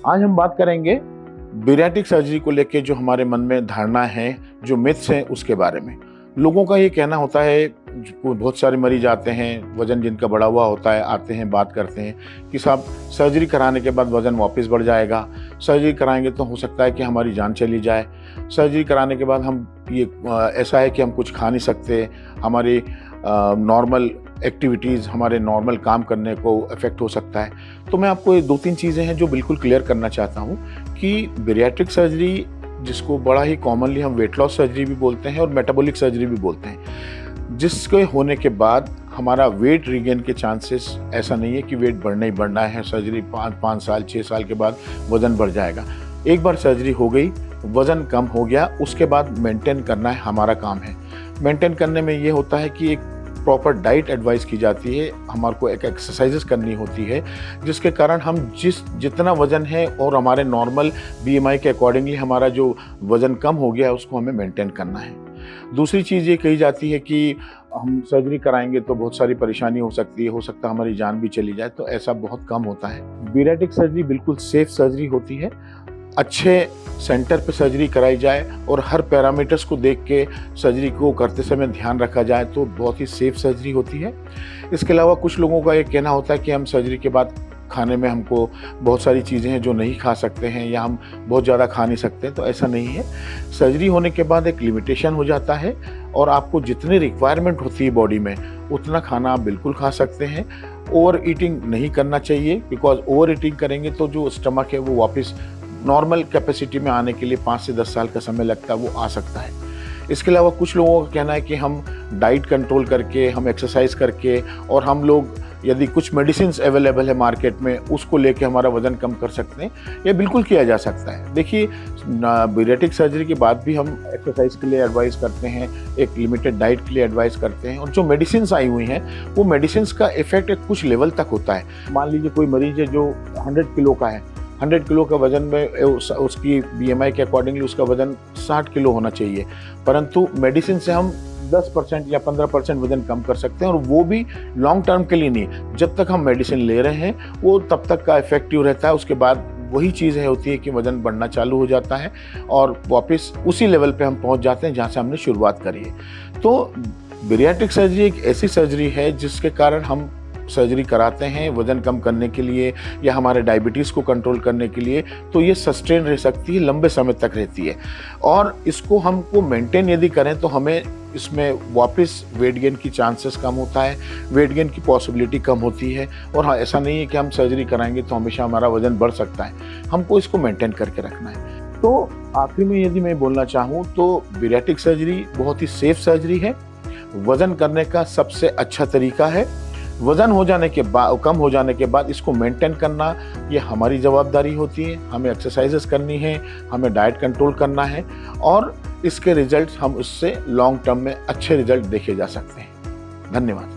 आज हम बात करेंगे बैरिएट्रिक सर्जरी को लेके जो हमारे मन में धारणा है, जो मिथ्स हैं उसके बारे में। लोगों का ये कहना होता है, बहुत सारे मरीज आते हैं, वज़न जिनका बढ़ा हुआ होता है, आते हैं, बात करते हैं कि साहब सर्जरी कराने के बाद वज़न वापस बढ़ जाएगा, सर्जरी कराएंगे तो हो सकता है कि हमारी जान चली जाए, सर्जरी कराने के बाद हम ये ऐसा है कि हम कुछ खा नहीं सकते, हमारी नॉर्मल एक्टिविटीज़, हमारे नॉर्मल काम करने को अफेक्ट हो सकता है। तो मैं आपको ये 2-3 चीज़ें हैं जो बिल्कुल क्लियर करना चाहता हूँ कि बैरिएट्रिक सर्जरी, जिसको बड़ा ही कॉमनली हम वेट लॉस सर्जरी भी बोलते हैं और मेटाबॉलिक सर्जरी भी बोलते हैं, जिसके होने के बाद हमारा वेट रिगेन के चांसेस, ऐसा नहीं है कि वेट बढ़ना ही बढ़ना है, सर्जरी 5 साल 6 साल के बाद वज़न बढ़ जाएगा। एक बार सर्जरी हो गई, वज़न कम हो गया, उसके बाद मेंटेन करना है हमारा काम है। मेंटेन करने में ये होता है कि एक प्रॉपर डाइट एडवाइस की जाती है, हमारे को एक एक्सरसाइजेस करनी होती है, जिसके कारण हम जितना वज़न है और हमारे नॉर्मल बीएमआई के अकॉर्डिंगली हमारा जो वज़न कम हो गया है उसको हमें मेंटेन करना है। दूसरी चीज़ ये कही जाती है कि हम सर्जरी कराएंगे तो बहुत सारी परेशानी हो सकती है, हो सकता है हमारी जान भी चली जाए, तो ऐसा बहुत कम होता है। बैरिएट्रिक सर्जरी बिल्कुल सेफ सर्जरी होती है। अच्छे सेंटर पे सर्जरी कराई जाए और हर पैरामीटर्स को देख के सर्जरी को करते समय ध्यान रखा जाए तो बहुत ही सेफ सर्जरी होती है। इसके अलावा कुछ लोगों का ये कहना होता है कि हम सर्जरी के बाद खाने में हमको बहुत सारी चीज़ें हैं जो नहीं खा सकते हैं या हम बहुत ज़्यादा खा नहीं सकते, तो ऐसा नहीं है। सर्जरी होने के बाद एक लिमिटेशन हो जाता है और आपको जितनी रिक्वायरमेंट होती है बॉडी में उतना खाना आप बिल्कुल खा सकते हैं। ओवर ईटिंग नहीं करना चाहिए, बिकॉज ओवर ईटिंग करेंगे तो जो स्टमक है वो वापस नॉर्मल कैपेसिटी में आने के लिए 5 से 10 साल का समय लगता है, वो आ सकता है। इसके अलावा कुछ लोगों का कहना है कि हम डाइट कंट्रोल करके, हम एक्सरसाइज करके और हम लोग यदि कुछ मेडिसिन्स अवेलेबल है मार्केट में उसको लेके हमारा वज़न कम कर सकते हैं। ये बिल्कुल किया जा सकता है। देखिए, बैरिएट्रिक सर्जरी के बाद भी हम एक्सरसाइज के लिए एडवाइस करते हैं, एक लिमिटेड डाइट के लिए एडवाइस करते हैं, और जो मेडिसिन्स आई हुई हैं वो मेडिसिन्स का इफेक्ट एक कुछ लेवल तक होता है। मान लीजिए कोई मरीज है जो 100 किलो का है, 100 किलो का वज़न में उसकी बीएमआई के अकॉर्डिंगली उसका वज़न 60 किलो होना चाहिए, परंतु मेडिसिन से हम 10% या 15% वज़न कम कर सकते हैं, और वो भी लॉन्ग टर्म के लिए नहीं। जब तक हम मेडिसिन ले रहे हैं वो तब तक का इफेक्टिव रहता है, उसके बाद वही चीज़ होती है कि वज़न बढ़ना चालू हो जाता है और वापस उसी लेवल पे हम पहुंच जाते हैं जहां से हमने शुरुआत करी है। तो बैरिएट्रिक सर्जरी एक ऐसी सर्जरी है जिसके कारण हम सर्जरी कराते हैं वज़न कम करने के लिए या हमारे डायबिटीज़ को कंट्रोल करने के लिए, तो ये सस्टेन रह सकती है, लंबे समय तक रहती है। और इसको हमको मेंटेन यदि करें तो हमें इसमें वापस वेट गेन की चांसेस कम होता है, वेट गेन की पॉसिबिलिटी कम होती है। और हाँ, ऐसा नहीं है कि हम सर्जरी कराएंगे तो हमेशा हमारा वज़न बढ़ सकता है, हमको इसको मेंटेन करके रखना है। तो आखिर में यदि मैं बोलना चाहूँ तो बैरिएट्रिक सर्जरी बहुत ही सेफ सर्जरी है, वज़न करने का सबसे अच्छा तरीका है। वज़न हो जाने के बाद, कम हो जाने के बाद इसको मेंटेन करना ये हमारी ज़वाबदारी होती है। हमें एक्सरसाइजेस करनी है, हमें डाइट कंट्रोल करना है, और इसके रिजल्ट हम उससे लॉन्ग टर्म में अच्छे रिजल्ट देखे जा सकते हैं। धन्यवाद।